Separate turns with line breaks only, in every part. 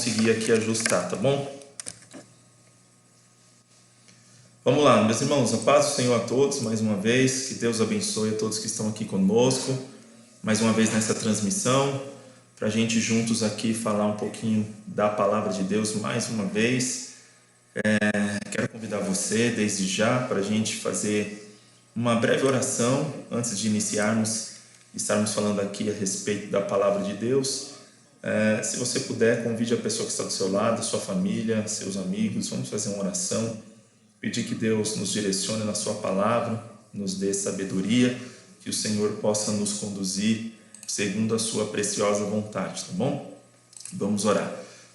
conseguir aqui ajustar, tá bom? Vamos lá, meus irmãos, a paz do Senhor a todos, mais uma vez, que Deus abençoe a todos que estão aqui conosco, mais uma vez nessa transmissão, para a gente juntos aqui falar um pouquinho da Palavra de Deus mais uma vez. Quero convidar você, desde já, para a gente fazer uma breve oração, antes de estarmos falando aqui a respeito da Palavra de Deus. Se você puder, convide a pessoa que está do seu lado, sua família, seus amigos, vamos fazer uma oração. Pedir que Deus nos direcione na sua palavra, nos dê sabedoria, que o Senhor possa nos conduzir segundo a sua preciosa vontade, tá bom? Vamos orar.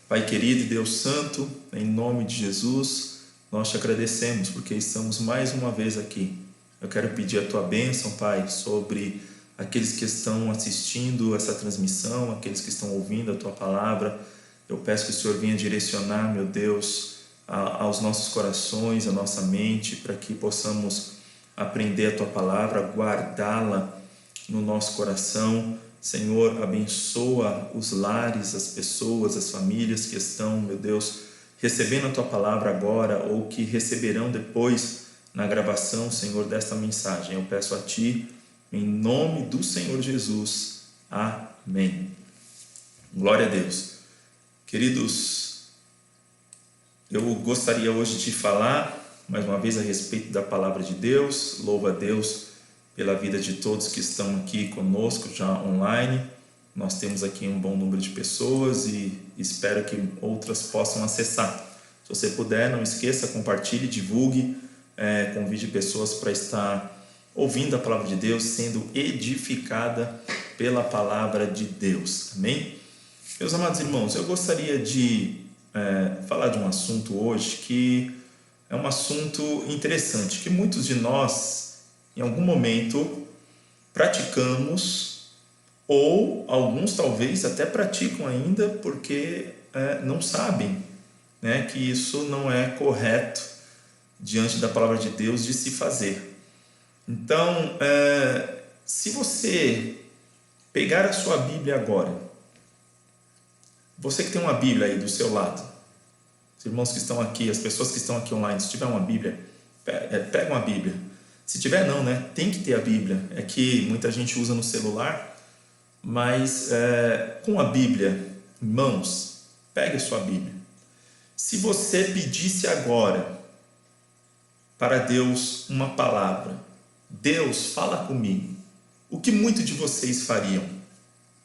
Pai querido e Deus santo, em nome de Jesus, nós te agradecemos porque estamos mais uma vez aqui. Eu quero pedir a tua bênção, Pai, sobre aqueles que estão assistindo essa transmissão, aqueles que estão ouvindo a tua palavra. Eu peço que o Senhor venha direcionar, meu Deus, aos nossos corações, à nossa mente, para que possamos aprender a tua palavra, guardá-la no nosso coração. Senhor, abençoa os lares, as pessoas, as famílias que estão, meu Deus, recebendo a tua palavra agora ou que receberão depois na gravação, Senhor, desta mensagem. Eu peço a ti, em nome do Senhor Jesus. Amém. Glória a Deus. Queridos, eu gostaria hoje de falar mais uma vez a respeito da palavra de Deus. Louvo a Deus pela vida de todos que estão aqui conosco já online. Nós temos aqui um bom número de pessoas e espero que outras possam acessar. Se você puder, não esqueça, compartilhe, divulgue, convide pessoas para estar ouvindo a palavra de Deus, sendo edificada pela palavra de Deus. Amém? Meus amados irmãos, eu gostaria de falar de um assunto hoje que é um assunto interessante, que muitos de nós, em algum momento, praticamos, ou alguns talvez até praticam ainda porque não sabem, né, que isso não é correto diante da palavra de Deus de se fazer. Então, se você pegar a sua Bíblia agora, você que tem uma Bíblia aí do seu lado, os irmãos que estão aqui, as pessoas que estão aqui online, se tiver uma Bíblia, pega uma Bíblia. Se tiver não, né? Tem que ter a Bíblia. É que muita gente usa no celular, mas com a Bíblia em mãos, pegue a sua Bíblia. Se você pedisse agora para Deus uma palavra, Deus, fala comigo, o que muitos de vocês fariam?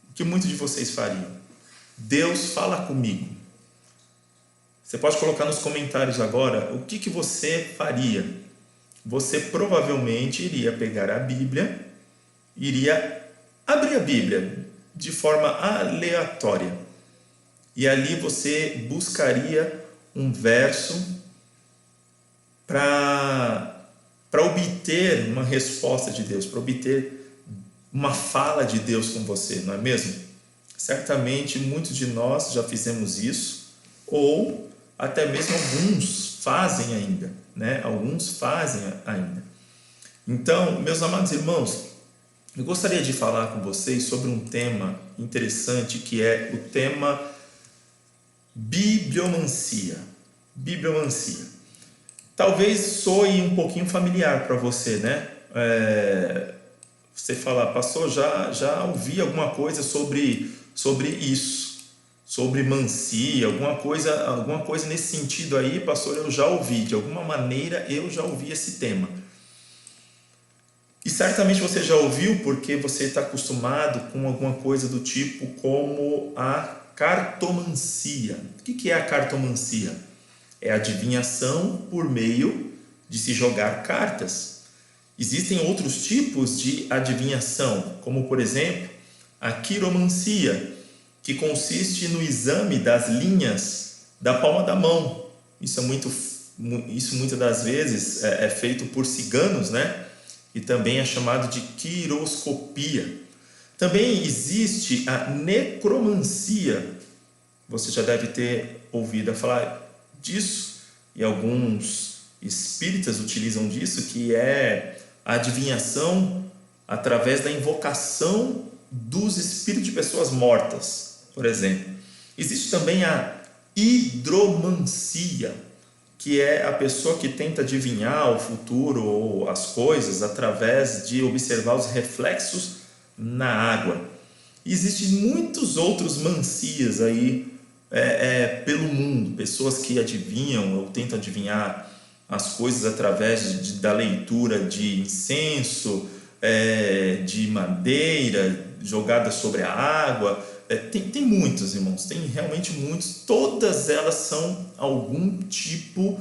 O que muitos de vocês fariam? Deus, fala comigo. Você pode colocar nos comentários agora o que você faria. Você provavelmente iria pegar a Bíblia, iria abrir a Bíblia de forma aleatória. E ali você buscaria um verso para obter uma resposta de Deus, para obter uma fala de Deus com você, não é mesmo? Certamente muitos de nós já fizemos isso, ou até mesmo alguns fazem ainda, né? Alguns fazem ainda. Então, meus amados irmãos, eu gostaria de falar com vocês sobre um tema interessante, que é o tema bibliomancia. Bibliomancia. Talvez soe um pouquinho familiar para você, né? Você fala, pastor, já ouvi alguma coisa sobre isso, sobre mancia, alguma coisa nesse sentido aí, pastor, eu já ouvi, de alguma maneira eu já ouvi esse tema. E certamente você já ouviu porque você está acostumado com alguma coisa do tipo como a cartomancia. O que é a cartomancia? É a adivinhação por meio de se jogar cartas. Existem outros tipos de adivinhação, como por exemplo, a quiromancia, que consiste no exame das linhas da palma da mão. Isso muitas das vezes é feito por ciganos, né? E também é chamado de quiroscopia. Também existe a necromancia. Você já deve ter ouvido falar disso, e alguns espíritas utilizam disso, que é a adivinhação através da invocação dos espíritos de pessoas mortas, por exemplo. Existe também a hidromancia, que é a pessoa que tenta adivinhar o futuro ou as coisas através de observar os reflexos na água. Existem muitos outros mancias aí pelo mundo, pessoas que adivinham ou tentam adivinhar as coisas através da leitura de incenso, de madeira jogada sobre a água. Tem muitos, irmãos, tem realmente muitos. Todas elas são algum tipo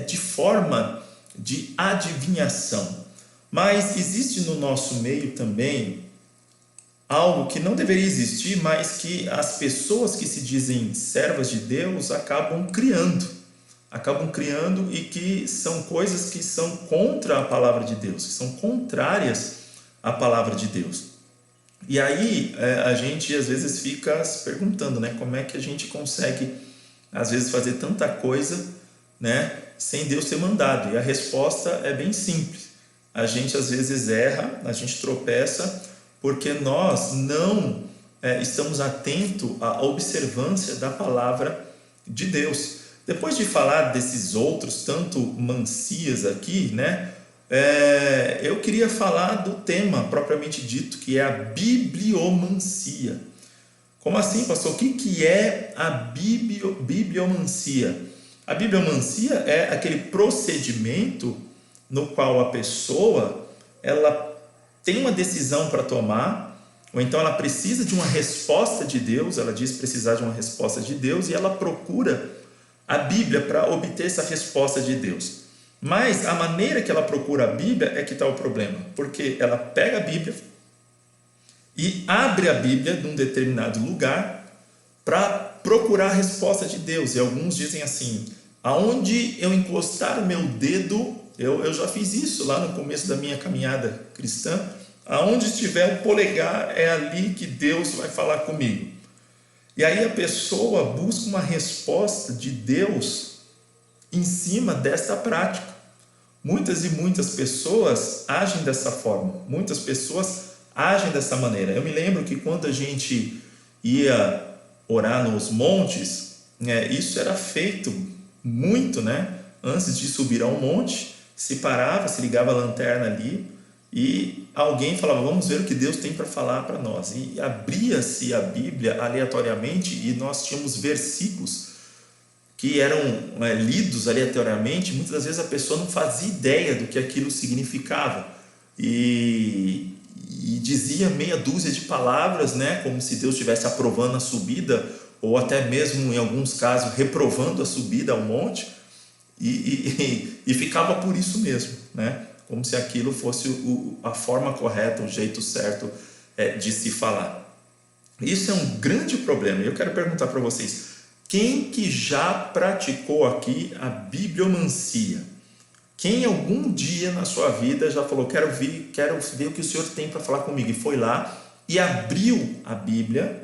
de forma de adivinhação. Mas existe no nosso meio também algo que não deveria existir, mas que as pessoas que se dizem servas de Deus acabam criando e que são coisas que são contra a palavra de Deus, que são contrárias à palavra de Deus. E aí a gente às vezes fica se perguntando, né, como é que a gente consegue às vezes fazer tanta coisa, né, sem Deus ter mandado? E a resposta é bem simples. A gente às vezes erra, a gente tropeça porque nós não estamos atentos à observância da palavra de Deus. Depois de falar desses outros tanto mancias aqui, né, eu queria falar do tema propriamente dito, que é a bibliomancia. Como assim, pastor? O que é a bibliomancia? A bibliomancia é aquele procedimento no qual a pessoa ela tem uma decisão para tomar, ou então ela precisa de uma resposta de Deus, ela diz precisar de uma resposta de Deus, e ela procura a Bíblia para obter essa resposta de Deus. Mas a maneira que ela procura a Bíblia é que está o problema, porque ela pega a Bíblia e abre a Bíblia num determinado lugar para procurar a resposta de Deus. E alguns dizem assim: aonde eu encostar o meu dedo, eu já fiz isso lá no começo da minha caminhada cristã, aonde estiver o polegar, é ali que Deus vai falar comigo. E aí a pessoa busca uma resposta de Deus em cima desta prática. Muitas e muitas pessoas agem dessa forma, muitas pessoas agem dessa maneira. Eu me lembro que quando a gente ia orar nos montes, isso era feito muito, né? Antes de subir ao monte, se parava, se ligava a lanterna ali e alguém falava: vamos ver o que Deus tem para falar para nós. E abria-se a Bíblia aleatoriamente e nós tínhamos versículos que eram lidos aleatoriamente. Muitas das vezes a pessoa não fazia ideia do que aquilo significava e dizia meia dúzia de palavras, né, como se Deus estivesse aprovando a subida, ou até mesmo em alguns casos reprovando a subida ao monte, e ficava por isso mesmo, né, como se aquilo fosse a forma correta, o jeito certo de se falar. Isso é um grande problema. Eu quero perguntar para vocês: quem que já praticou aqui a bibliomancia? Quem algum dia na sua vida já falou: quero ver o que o Senhor tem para falar comigo, e foi lá e abriu a Bíblia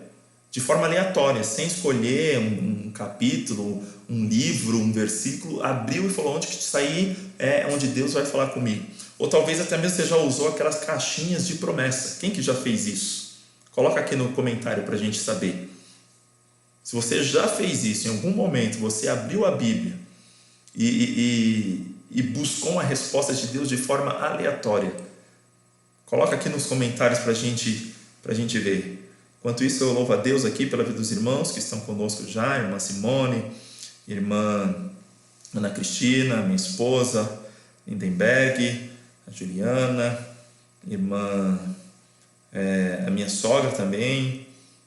de forma aleatória, sem escolher um capítulo, um livro, um versículo, abriu e falou: onde que isso aí é onde Deus vai falar comigo? Ou talvez até mesmo você já usou aquelas caixinhas de promessa. Quem que já fez isso? Coloca aqui no comentário para a gente saber. Se você já fez isso em algum momento, você abriu a Bíblia e buscou uma resposta de Deus de forma aleatória, coloca aqui nos comentários para a gente ver. Enquanto isso, eu louvo a Deus aqui pela vida dos irmãos que estão conosco já: irmã Simone, irmã Ana Cristina, minha esposa Lindenberg, a Juliana, irmã a minha sogra também,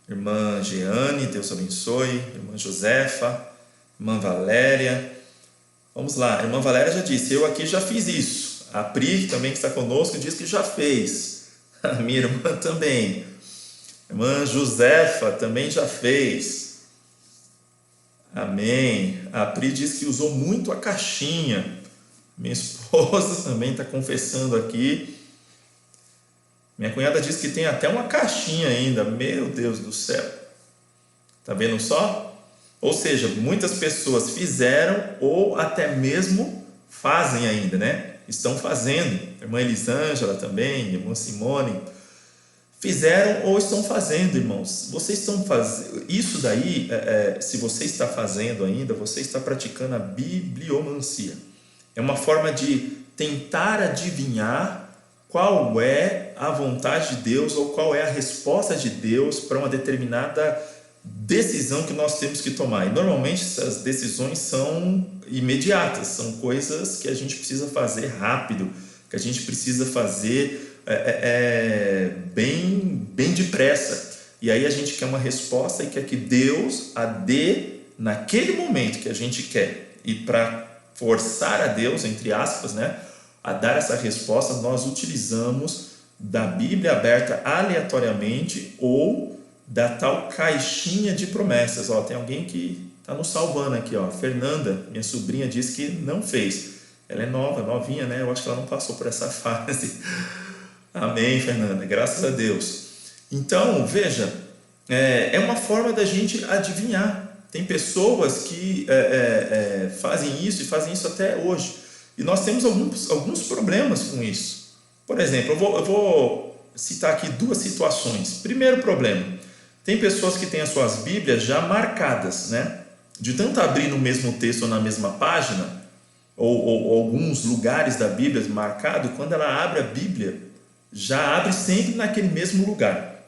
irmã Jeane, Deus abençoe, irmã Josefa, irmã Valéria. Vamos lá, a irmã Valéria já disse: eu aqui já fiz isso. A Pri, também que está conosco, diz que já fez. A minha irmã também. A irmã Josefa também já fez. Amém. A Pri diz que usou muito a caixinha. Minha esposa também está confessando aqui. Minha cunhada diz que tem até uma caixinha ainda. Meu Deus do céu. Está vendo só? Ou seja, muitas pessoas fizeram ou até mesmo fazem ainda, né? Estão fazendo. A irmã Elisângela também, a irmã Simone fizeram ou estão fazendo, irmãos. Vocês estão fazendo isso daí, se você está fazendo ainda, você está praticando a bibliomancia. É uma forma de tentar adivinhar qual é a vontade de Deus ou qual é a resposta de Deus para uma determinada decisão que nós temos que tomar. E normalmente essas decisões são imediatas, são coisas que a gente precisa fazer rápido, que a gente precisa fazer bem depressa. E aí a gente quer uma resposta e quer que Deus a dê naquele momento que a gente quer. E para forçar a Deus, entre aspas, né, a dar essa resposta, nós utilizamos da Bíblia aberta aleatoriamente ou da tal caixinha de promessas. Tem alguém que está nos salvando aqui, Fernanda, minha sobrinha, disse que não fez. Ela é novinha, né? Eu acho que ela não passou por essa fase. Amém, Fernanda, graças a Deus. Então, veja, é uma forma da gente adivinhar. Tem pessoas que fazem isso e fazem isso até hoje. E nós temos alguns problemas com isso. Por exemplo, eu vou citar aqui duas situações. Primeiro problema, tem pessoas que têm as suas Bíblias já marcadas, né? De tanto abrir no mesmo texto ou na mesma página, ou alguns lugares da Bíblia marcado, quando ela abre a Bíblia, já abre sempre naquele mesmo lugar,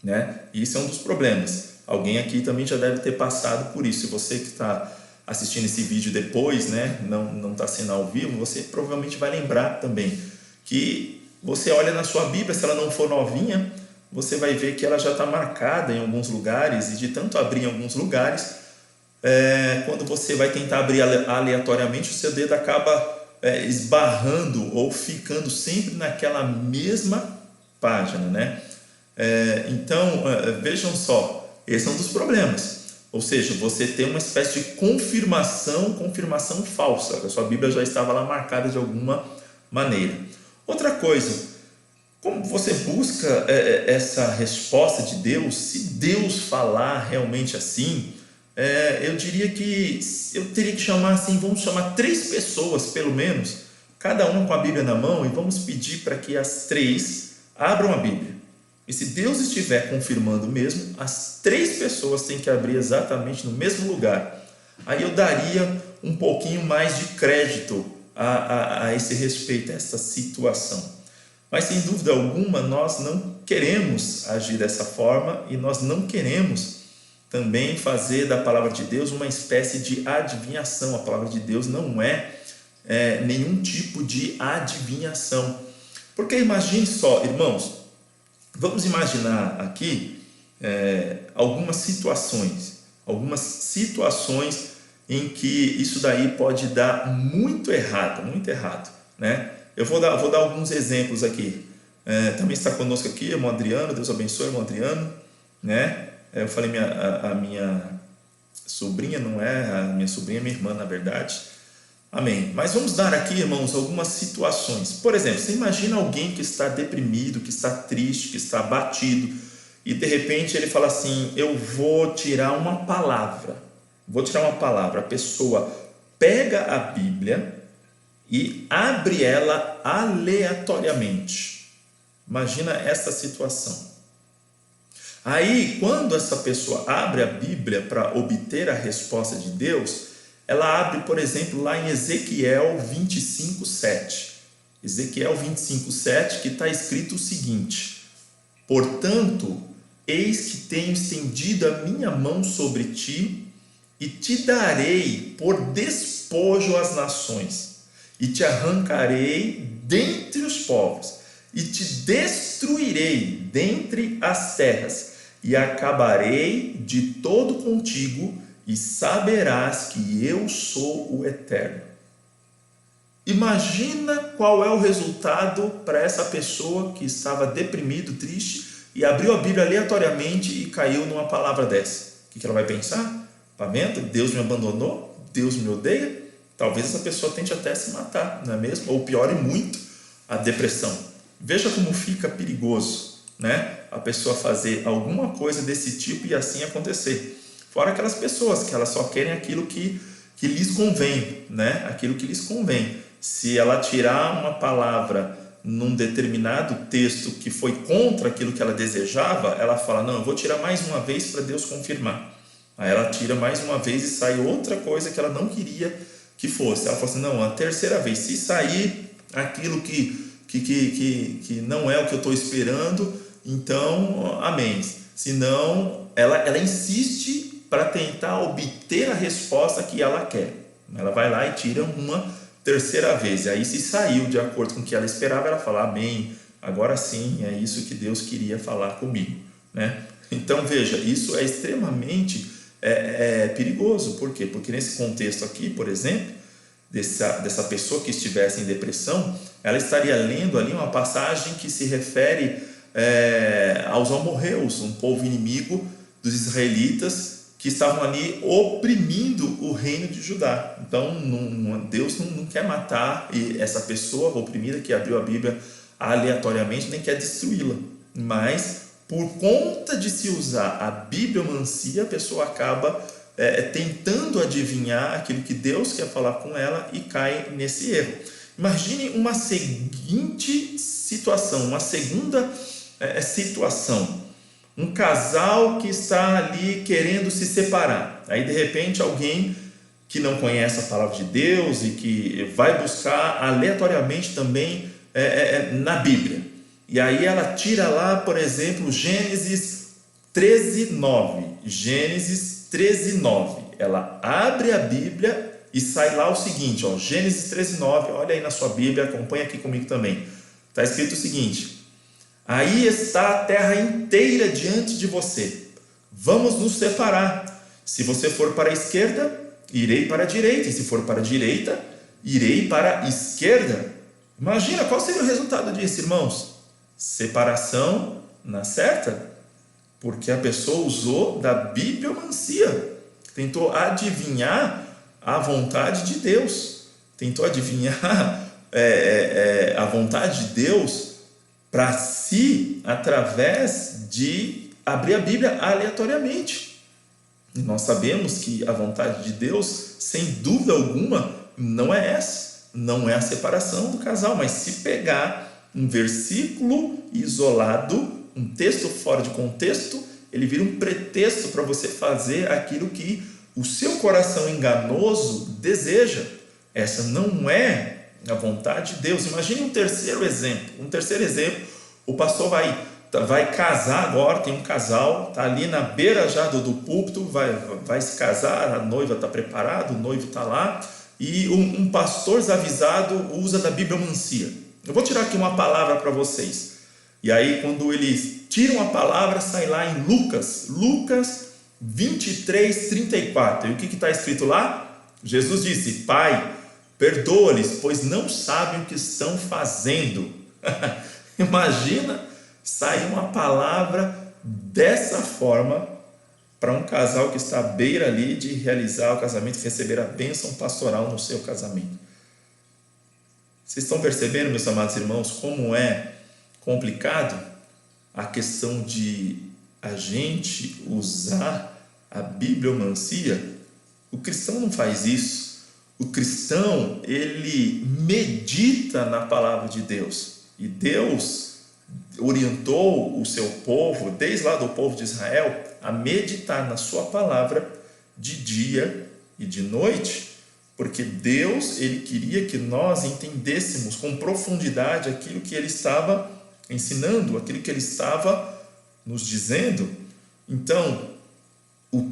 né? E isso é um dos problemas. Alguém aqui também já deve ter passado por isso. Se você que está assistindo esse vídeo depois, né, não está sendo ao vivo, você provavelmente vai lembrar também que você olha na sua Bíblia, se ela não for novinha, você vai ver que ela já está marcada em alguns lugares, e de tanto abrir em alguns lugares, quando você vai tentar abrir aleatoriamente, o seu dedo acaba esbarrando ou ficando sempre naquela mesma página, né? Então, vejam só, esse é um dos problemas. Ou seja, você tem uma espécie de confirmação falsa, que a sua Bíblia já estava lá marcada de alguma maneira. Outra coisa, como você busca essa resposta de Deus? Se Deus falar realmente assim, eu diria que eu teria que chamar assim, vamos chamar 3 pessoas pelo menos, cada uma com a Bíblia na mão, e vamos pedir para que as 3 abram a Bíblia. E se Deus estiver confirmando mesmo, as 3 pessoas têm que abrir exatamente no mesmo lugar. Aí eu daria um pouquinho mais de crédito a esse respeito, a essa situação. Mas sem dúvida alguma, nós não queremos agir dessa forma, e nós não queremos também fazer da palavra de Deus uma espécie de adivinhação. A palavra de Deus não é nenhum tipo de adivinhação. Porque imagine só, irmãos, vamos imaginar aqui algumas situações em que isso daí pode dar muito errado, né? Eu vou dar alguns exemplos aqui. Também está conosco aqui o irmão Adriano, Deus abençoe o irmão Adriano, né? Eu falei a minha sobrinha, não é a minha sobrinha, minha irmã, na verdade. Amém. Mas vamos dar aqui, irmãos, algumas situações. Por exemplo, você imagina alguém que está deprimido, que está triste, que está abatido, e de repente ele fala assim: eu vou tirar uma palavra. A pessoa pega a Bíblia e abre ela aleatoriamente. Imagina essa situação. Aí, quando essa pessoa abre a Bíblia para obter a resposta de Deus, ela abre, por exemplo, lá em Ezequiel 25:7. Ezequiel 25:7, que está escrito o seguinte: portanto, eis que tenho estendido a minha mão sobre ti, e te darei por despojo às nações, e te arrancarei dentre os povos, e te destruirei dentre as terras, e acabarei de todo contigo, e saberás que eu sou o Eterno. Imagina qual é o resultado para essa pessoa que estava deprimido, triste, e abriu a Bíblia aleatoriamente e caiu numa palavra dessa. O que ela vai pensar? Está vendo? Deus me abandonou? Deus me odeia? Talvez essa pessoa tente até se matar, não é mesmo? Ou piore muito, a depressão. Veja como fica perigoso, né? A pessoa fazer alguma coisa desse tipo e assim acontecer. Fora aquelas pessoas que elas só querem aquilo que lhes convém, né? Aquilo que lhes convém. Se ela tirar uma palavra num determinado texto que foi contra aquilo que ela desejava, ela fala, não, eu vou tirar mais uma vez para Deus confirmar. Aí ela tira mais uma vez e sai outra coisa que ela não queria que fosse. Ela fala assim, não, a terceira vez, se sair aquilo que não é o que eu estou esperando, então, amém. Senão, ela insiste para tentar obter a resposta que ela quer. Ela vai lá e tira uma terceira vez, e aí se saiu de acordo com o que ela esperava, ela fala, amém, agora sim, é isso que Deus queria falar comigo, né? Então veja, isso é extremamente perigoso. Por quê? Porque nesse contexto aqui, por exemplo, dessa pessoa que estivesse em depressão, ela estaria lendo ali uma passagem que se refere aos amorreus, um povo inimigo dos israelitas, que estavam ali oprimindo o reino de Judá. Então, Deus não quer matar essa pessoa oprimida que abriu a Bíblia aleatoriamente, nem quer destruí-la. Mas, por conta de se usar a bibliomancia, a pessoa acaba tentando adivinhar aquilo que Deus quer falar com ela e cai nesse erro. Imagine uma seguinte situação, uma segunda situação. Um casal que está ali querendo se separar. Aí, de repente, alguém que não conhece a palavra de Deus e que vai buscar aleatoriamente também na Bíblia. E aí ela tira lá, por exemplo, Gênesis 13:9. Gênesis 13:9. Ela abre a Bíblia e sai lá o seguinte, ó, Gênesis 13:9. Olha aí na sua Bíblia, acompanha aqui comigo também. Está escrito o seguinte: aí está a terra inteira diante de você. Vamos nos separar. Se você for para a esquerda, irei para a direita. E se for para a direita, irei para a esquerda. Imagina qual seria o resultado disso, irmãos? Separação na certa, porque a pessoa usou da bibliomancia. Tentou adivinhar a vontade de Deus. Tentou adivinhar a vontade de Deus para si, através de abrir a Bíblia aleatoriamente. E nós sabemos que a vontade de Deus, sem dúvida alguma, não é essa. Não é a separação do casal, mas se pegar um versículo isolado, um texto fora de contexto, ele vira um pretexto para você fazer aquilo que o seu coração enganoso deseja. Essa não é a vontade de Deus. Imagine um terceiro exemplo. O pastor vai casar agora, tem um casal, está ali na beira já do púlpito, vai se casar, a noiva está preparada, o noivo está lá, e um pastor desavisado usa da bibliomancia. Eu vou tirar aqui uma palavra para vocês. E aí, quando eles tiram a palavra, sai lá em Lucas 23:34. E o que está escrito lá? Jesus disse: Pai, perdoa-lhes, pois não sabem o que estão fazendo. Imagina sair uma palavra dessa forma para um casal que está à beira ali de realizar o casamento, receber a bênção pastoral no seu casamento. Vocês estão percebendo, meus amados irmãos, como é complicado a questão de a gente usar a bibliomancia? O cristão não faz isso. O cristão, ele medita na palavra de Deus. E Deus orientou o seu povo, desde lá do povo de Israel, a meditar na sua palavra de dia e de noite, porque Deus, ele queria que nós entendêssemos com profundidade aquilo que ele estava ensinando, aquilo que ele estava nos dizendo. Então,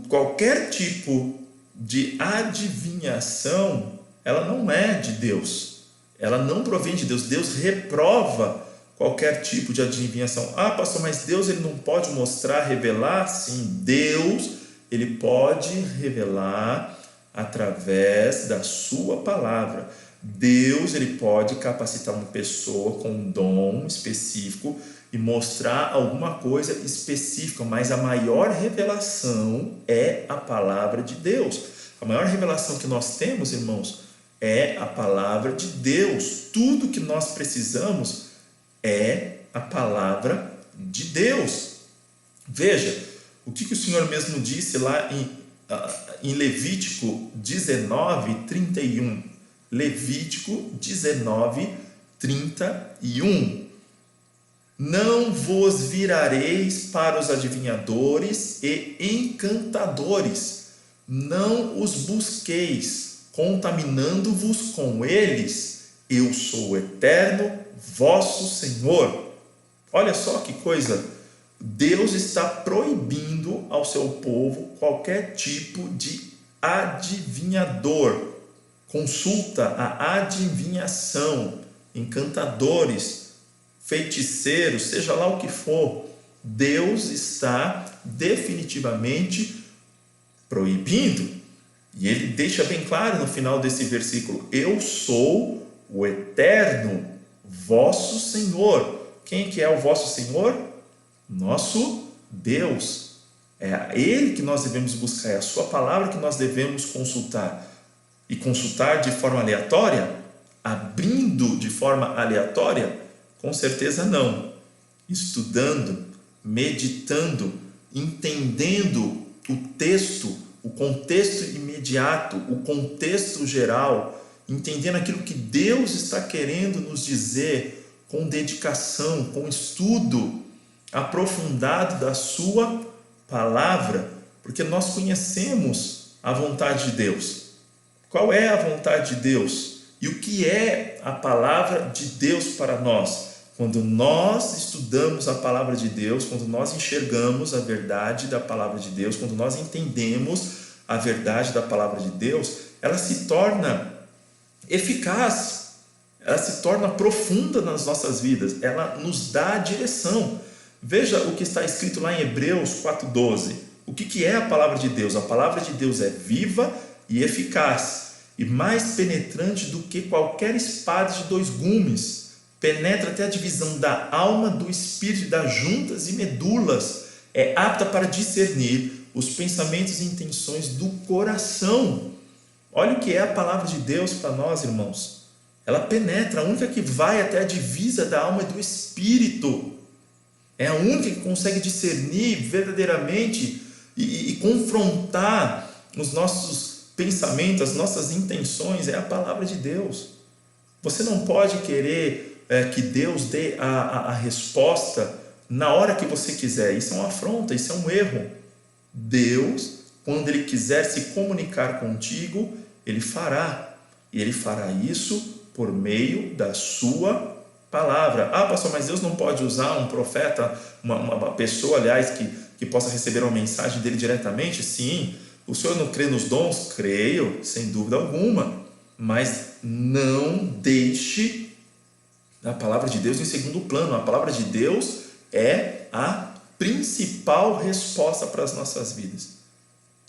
qualquer tipo de adivinhação, ela não é de Deus, ela não provém de Deus. Deus reprova qualquer tipo de adivinhação. Ah, pastor, mas Deus ele não pode mostrar, revelar? Sim, Deus ele pode revelar através da sua palavra. Deus ele pode capacitar uma pessoa com um dom específico e mostrar alguma coisa específica, mas a maior revelação é a palavra de Deus. A maior revelação que nós temos, irmãos, é a palavra de Deus. Tudo que nós precisamos é a palavra de Deus. Veja, o que o Senhor mesmo disse lá em Levítico 19:31. Levítico 19:31. 31. Não vos virareis para os adivinhadores e encantadores, não os busqueis, contaminando-vos com eles. Eu sou o eterno, vosso Senhor. Olha só que coisa, Deus está proibindo ao seu povo qualquer tipo de adivinhador, consulta a adivinhação, encantadores, feiticeiros, seja lá o que for. Deus está definitivamente proibindo. E ele deixa bem claro no final desse versículo: eu sou o eterno, vosso Senhor. Quem que é o vosso Senhor? Nosso Deus. É a Ele que nós devemos buscar, é a sua palavra que nós devemos consultar. E consultar de forma aleatória? Abrindo de forma aleatória? Com certeza não. Estudando, meditando, entendendo o texto, o contexto imediato, o contexto geral, entendendo aquilo que Deus está querendo nos dizer, com dedicação, com estudo aprofundado da sua palavra, porque nós conhecemos a vontade de Deus. Qual é a vontade de Deus? E o que é a palavra de Deus para nós? Quando nós estudamos a palavra de Deus, quando nós enxergamos a verdade da palavra de Deus, quando nós entendemos a verdade da palavra de Deus, ela se torna eficaz, ela se torna profunda nas nossas vidas, ela nos dá direção. Veja o que está escrito lá em Hebreus 4:12. O que é a palavra de Deus? A palavra de Deus é viva e eficaz, e mais penetrante do que qualquer espada de 2 gumes, penetra até a divisão da alma, do espírito, das juntas e medulas, é apta para discernir os pensamentos e intenções do coração. Olha o que é a palavra de Deus para nós, irmãos. Ela penetra, a única que vai até a divisa da alma e do espírito. É a única que consegue discernir verdadeiramente e confrontar os nossos pensamentos, as nossas intenções. É a palavra de Deus. Você não pode querer que Deus dê a resposta na hora que você quiser. Isso é uma afronta, isso é um erro. Deus, quando Ele quiser se comunicar contigo, Ele fará. E Ele fará isso por meio da sua palavra. Ah, pastor, mas Deus não pode usar um profeta, uma pessoa, aliás, que possa receber uma mensagem dele diretamente? Sim. O senhor não crê nos dons? Creio, sem dúvida alguma. Mas não deixe a palavra de Deus em segundo plano. A palavra de Deus é a principal resposta para as nossas vidas.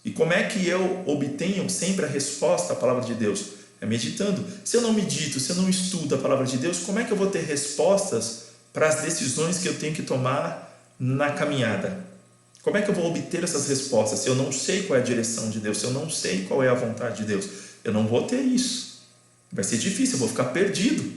E como é que eu obtenho sempre a resposta à palavra de Deus? É meditando. Se eu não medito, se eu não estudo a palavra de Deus, como é que eu vou ter respostas para as decisões que eu tenho que tomar na caminhada? Como é que eu vou obter essas respostas se eu não sei qual é a direção de Deus, se eu não sei qual é a vontade de Deus? Eu não vou ter isso. Vai ser difícil, eu vou ficar perdido.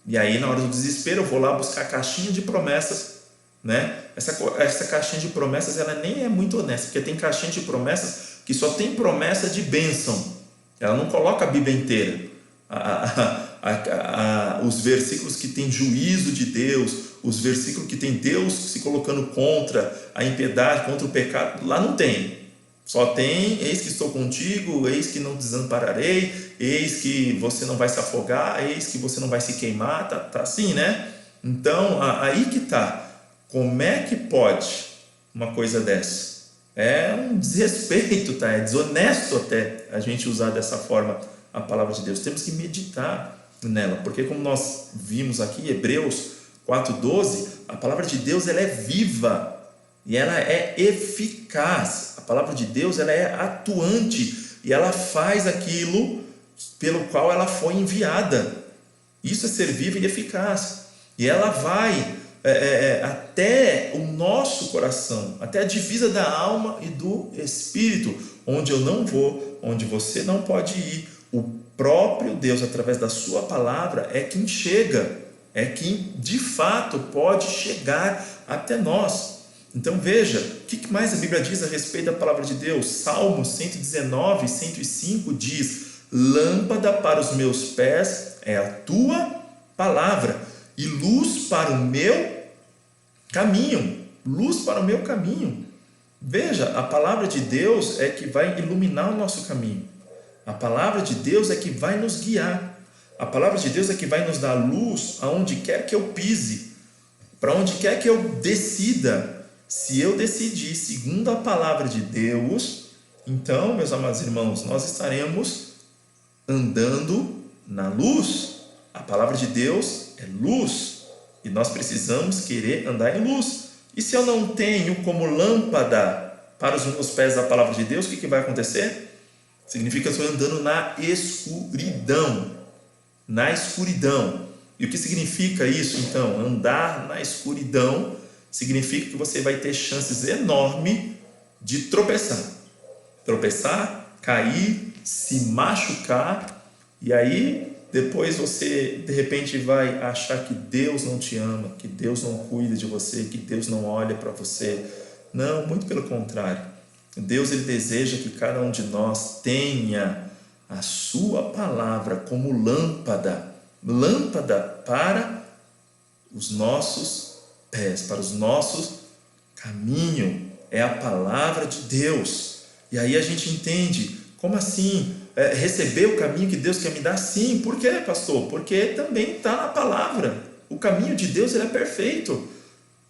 E aí, na hora do desespero, eu vou lá buscar a caixinha de promessas, né? Essa caixinha de promessas, ela nem é muito honesta, porque tem caixinha de promessas que só tem promessa de bênção. Ela não coloca a Bíblia inteira. Os versículos que tem juízo de Deus, os versículos que tem Deus se colocando contra a impiedade, contra o pecado, lá não tem. Só tem: eis que estou contigo, eis que não te desampararei, eis que você não vai se afogar, eis que você não vai se queimar. Tá assim, né? Então, aí que tá. Como é que pode uma coisa dessa? É um desrespeito, tá? É desonesto até a gente usar dessa forma a palavra de Deus. Temos que meditar nela, porque como nós vimos aqui, Hebreus 4:12, a palavra de Deus, ela é viva e ela é eficaz. A palavra de Deus, ela é atuante e ela faz aquilo pelo qual ela foi enviada. Isso é ser viva e eficaz. E ela vai até o nosso coração, até a divisa da alma e do espírito, onde eu não vou, onde você não pode ir. O próprio Deus, através da sua palavra, é quem chega, é quem de fato pode chegar até nós. Então veja, o que mais a Bíblia diz a respeito da palavra de Deus? Salmos 119, 105 diz: lâmpada para os meus pés é a tua palavra e luz para o meu caminho. Luz para o meu caminho. Veja, a palavra de Deus é que vai iluminar o nosso caminho. A palavra de Deus é que vai nos guiar. A palavra de Deus é que vai nos dar luz aonde quer que eu pise, para onde quer que eu decida. Se eu decidir segundo a palavra de Deus, então, meus amados irmãos, nós estaremos andando na luz. A palavra de Deus é luz e nós precisamos querer andar em luz. E se eu não tenho como lâmpada para os meus pés a palavra de Deus, o que vai acontecer? Significa que eu estou andando na escuridão. Na escuridão. E o que significa isso, então? Andar na escuridão significa que você vai ter chances enormes de tropeçar. Tropeçar, cair, se machucar, e aí depois você de repente vai achar que Deus não te ama, que Deus não cuida de você, que Deus não olha para você. Não, muito pelo contrário. Deus, ele deseja que cada um de nós tenha a sua palavra como lâmpada para os nossos pés, para os nossos caminhos. É a palavra de Deus. E aí a gente entende, como assim? Receber o caminho que Deus quer me dar? Sim. Por quê, pastor? Porque também está na palavra. O caminho de Deus, ele é perfeito.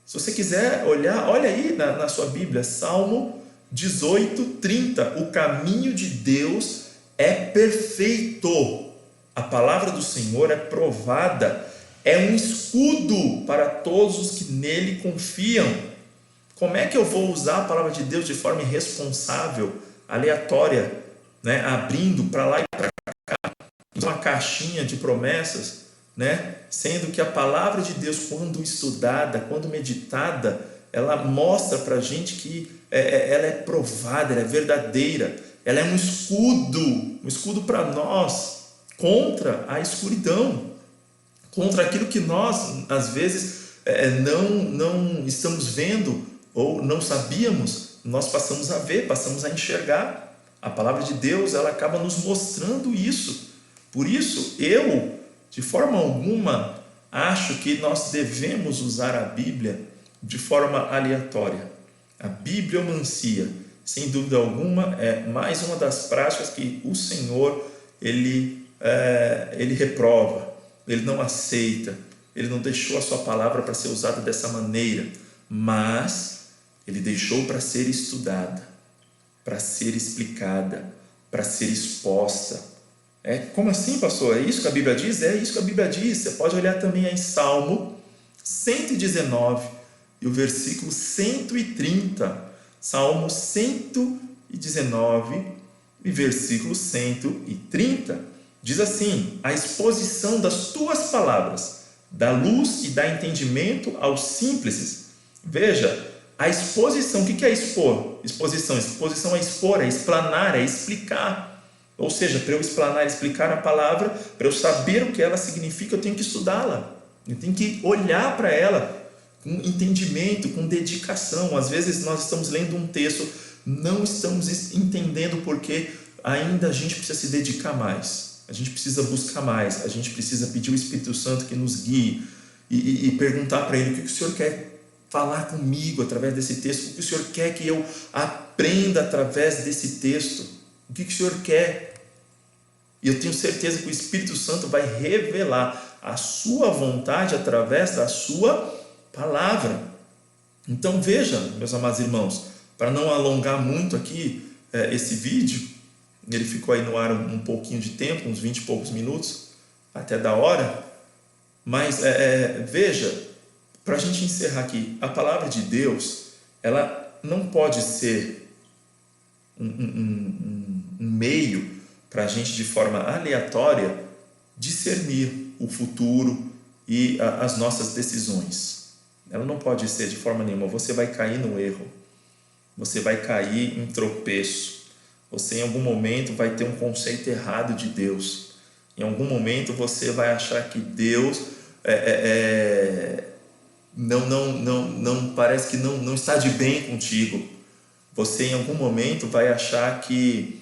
Se você quiser olhar, olha aí na sua Bíblia, Salmo 18:30. O caminho de Deus é perfeito. A palavra do Senhor é provada, é um escudo para todos os que nele confiam. Como é que eu vou usar a palavra de Deus de forma irresponsável, aleatória, né? Abrindo para lá e para cá, uma caixinha de promessas, né? Sendo que a palavra de Deus, quando estudada, quando meditada, ela mostra para a gente que ela é provada, ela é verdadeira, ela é um escudo para nós contra a escuridão, contra aquilo que nós às vezes não estamos vendo ou não sabíamos. Nós passamos a ver, passamos a enxergar. A palavra de Deus, ela acaba nos mostrando isso. Por isso, eu, de forma alguma, acho que nós devemos usar a Bíblia de forma aleatória. A bibliomancia, sem dúvida alguma, é mais uma das práticas que o Senhor, ele reprova, ele não aceita, ele não deixou a sua palavra para ser usada dessa maneira, mas ele deixou para ser estudada, para ser explicada, para ser exposta. Como assim, pastor? É isso que a Bíblia diz? É isso que a Bíblia diz. Você pode olhar também em Salmo 119 e o versículo 130. Salmo 119 e versículo 130. Diz assim: a exposição das tuas palavras dá luz e dá entendimento aos simples. Veja, a exposição, o que é expor? Exposição é expor, é explanar, é explicar. Ou seja, para eu explanar, explicar a palavra, para eu saber o que ela significa, eu tenho que estudá-la. Eu tenho que olhar para ela com entendimento, com dedicação. Às vezes nós estamos lendo um texto, não estamos entendendo porque ainda a gente precisa se dedicar mais. A gente precisa buscar mais, a gente precisa pedir o Espírito Santo que nos guie e perguntar para ele o que o Senhor quer falar comigo através desse texto, o que o Senhor quer que eu aprenda através desse texto, o que o Senhor quer. E eu tenho certeza que o Espírito Santo vai revelar a sua vontade através da sua palavra. Então veja, meus amados irmãos, para não alongar muito aqui esse vídeo, ele ficou aí no ar um pouquinho de tempo, uns 20 e poucos minutos, até da hora, mas veja, para a gente encerrar aqui, a palavra de Deus, ela não pode ser um meio para a gente, de forma aleatória, discernir o futuro e as nossas decisões. Ela não pode ser de forma nenhuma. Você vai cair no erro, você vai cair em tropeço, você em algum momento vai ter um conceito errado de Deus, em algum momento você vai achar que Deus não parece que não está de bem contigo. Você em algum momento vai achar que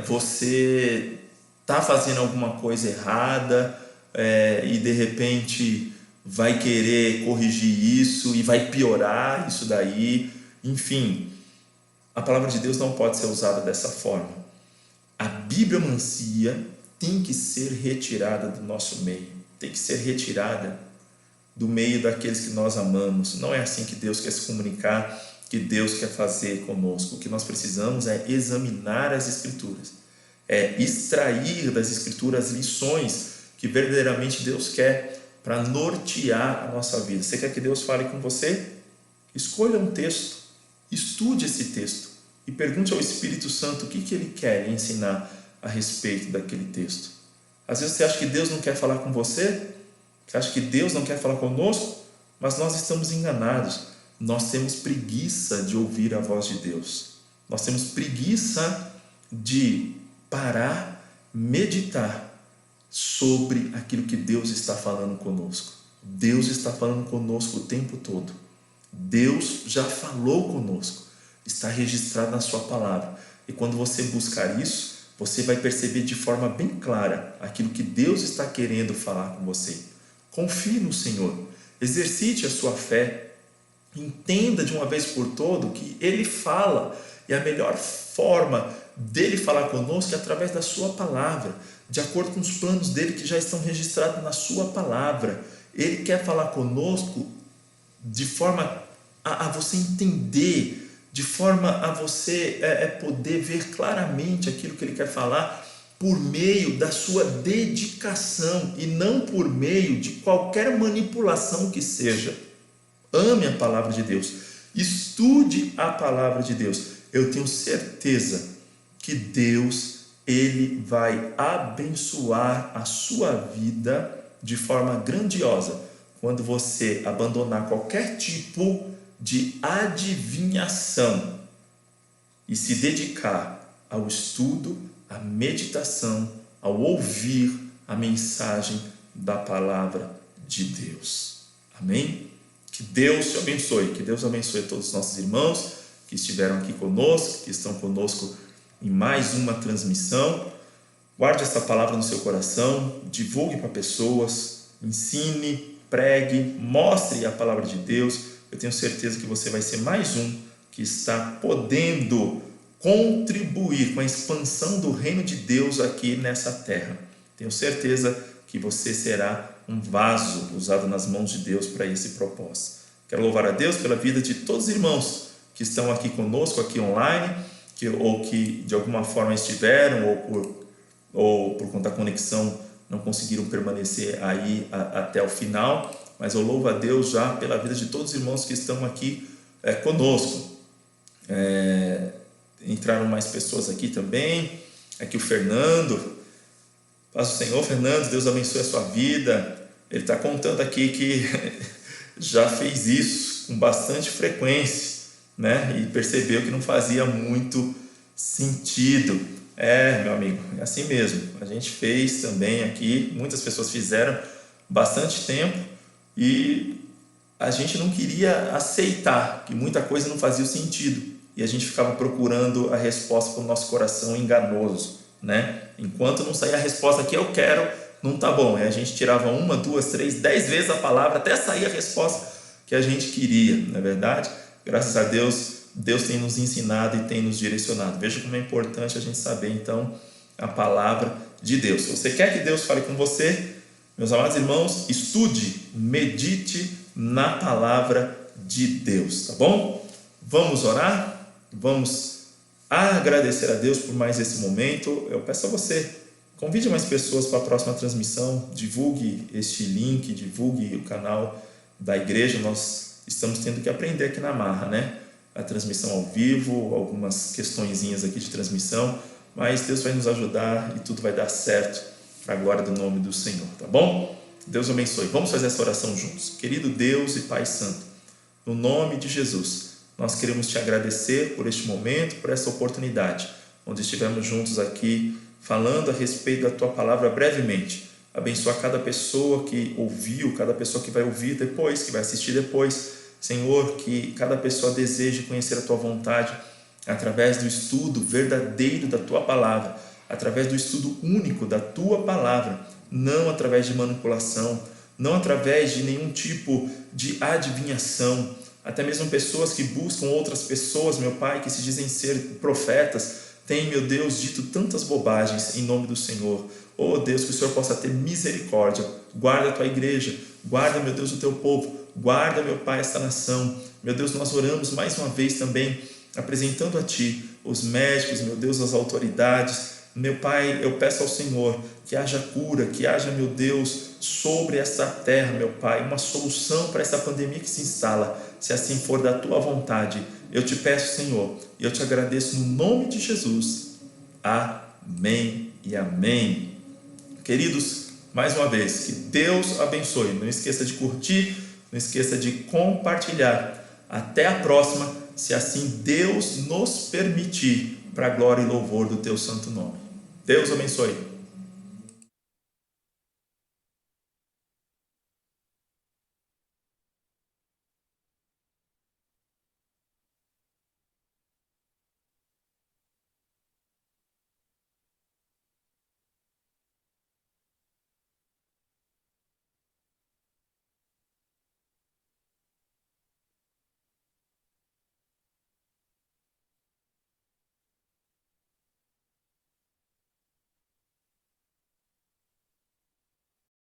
você está fazendo alguma coisa errada, e de repente vai querer corrigir isso e vai piorar isso daí. Enfim, a palavra de Deus não pode ser usada dessa forma. A bibliomancia tem que ser retirada do nosso meio, tem que ser retirada do meio daqueles que nós amamos. Não é assim que Deus quer se comunicar, que Deus quer fazer conosco. O que nós precisamos é examinar as Escrituras, é extrair das Escrituras lições que verdadeiramente Deus quer para nortear a nossa vida. Você quer que Deus fale com você? Escolha um texto, estude esse texto e pergunte ao Espírito Santo o que Ele quer ensinar a respeito daquele texto. Às vezes você acha que Deus não quer falar com você, você acha que Deus não quer falar conosco, mas nós estamos enganados. Nós temos preguiça de ouvir a voz de Deus. Nós temos preguiça de parar, meditar sobre aquilo que Deus está falando conosco. Deus está falando conosco o tempo todo. Deus já falou conosco, está registrado na sua palavra. E quando você buscar isso, você vai perceber de forma bem clara aquilo que Deus está querendo falar com você. Confie no Senhor, exercite a sua fé, entenda de uma vez por todo que Ele fala, e a melhor forma dele falar conosco é através da sua palavra, de acordo com os planos dele que já estão registrados na sua palavra. Ele quer falar conosco de forma a você entender, de forma a você poder ver claramente aquilo que Ele quer falar por meio da sua dedicação e não por meio de qualquer manipulação que seja. Ame a palavra de Deus, estude a palavra de Deus. Eu tenho certeza que Deus, Ele vai abençoar a sua vida de forma grandiosa quando você abandonar qualquer tipo de adivinhação e se dedicar ao estudo, à meditação, ao ouvir a mensagem da palavra de Deus. Amém? Que Deus te abençoe, que Deus abençoe todos os nossos irmãos que estiveram aqui conosco, que estão conosco em mais uma transmissão. Guarde essa palavra no seu coração, divulgue para pessoas, ensine, pregue, mostre a palavra de Deus. Eu tenho certeza que você vai ser mais um que está podendo contribuir com a expansão do reino de Deus aqui nessa terra. Tenho certeza que você será um vaso usado nas mãos de Deus para esse propósito. Quero louvar a Deus pela vida de todos os irmãos que estão aqui conosco, aqui online, ou que de alguma forma estiveram, ou por conta da conexão não conseguiram permanecer aí até o final, mas eu louvo a Deus já pela vida de todos os irmãos que estão aqui conosco. Entraram mais pessoas aqui também, aqui o Fernando. Paz do Senhor, Fernando, Deus abençoe a sua vida. Ele está contando aqui que já fez isso com bastante frequência, né? E percebeu que não fazia muito sentido. Meu amigo, é assim mesmo. A gente fez também aqui, muitas pessoas fizeram bastante tempo e a gente não queria aceitar que muita coisa não fazia sentido e a gente ficava procurando a resposta para o nosso coração enganoso, né? Enquanto não saía a resposta que eu quero, não tá bom. Aí a gente tirava 1, 2, 3, 10 vezes a palavra até sair a resposta que a gente queria, não é verdade? Graças a Deus, Deus tem nos ensinado e tem nos direcionado. Veja como é importante a gente saber então a palavra de Deus. Se você quer que Deus fale com você, meus amados irmãos, estude, medite na palavra de Deus, tá bom? Vamos orar? Vamos agradecer a Deus por mais esse momento. Eu peço a você, convide mais pessoas para a próxima transmissão, divulgue este link, divulgue o canal da igreja. Nós estamos tendo que aprender aqui na marra, né? A transmissão ao vivo, algumas questõezinhas aqui de transmissão, mas Deus vai nos ajudar e tudo vai dar certo para a glória do nome do Senhor, tá bom? Deus abençoe. Vamos fazer essa oração juntos. Querido Deus e Pai Santo, no nome de Jesus, nós queremos te agradecer por este momento, por essa oportunidade, onde estivemos juntos aqui, falando a respeito da Tua palavra brevemente. Abençoa cada pessoa que ouviu, cada pessoa que vai ouvir depois, que vai assistir depois. Senhor, que cada pessoa deseje conhecer a Tua vontade através do estudo verdadeiro da Tua palavra, através do estudo único da Tua palavra, não através de manipulação, não através de nenhum tipo de adivinhação. Até mesmo pessoas que buscam outras pessoas, meu Pai, que se dizem ser profetas, têm, meu Deus, dito tantas bobagens em nome do Senhor. Oh Deus, que o Senhor possa ter misericórdia. Guarda a tua igreja, guarda, meu Deus, o teu povo, guarda, meu Pai, esta nação. Meu Deus, nós oramos mais uma vez também, apresentando a Ti os médicos, meu Deus, as autoridades. Meu Pai, eu peço ao Senhor que haja cura, que haja, meu Deus, sobre esta terra, meu Pai, uma solução para esta pandemia que se instala, se assim for da Tua vontade. Eu te peço, Senhor, e eu te agradeço no nome de Jesus. Amém e amém. Queridos, mais uma vez, que Deus abençoe. Não esqueça de curtir, não esqueça de compartilhar. Até a próxima, se assim Deus nos permitir, para a glória e louvor do teu santo nome. Deus abençoe.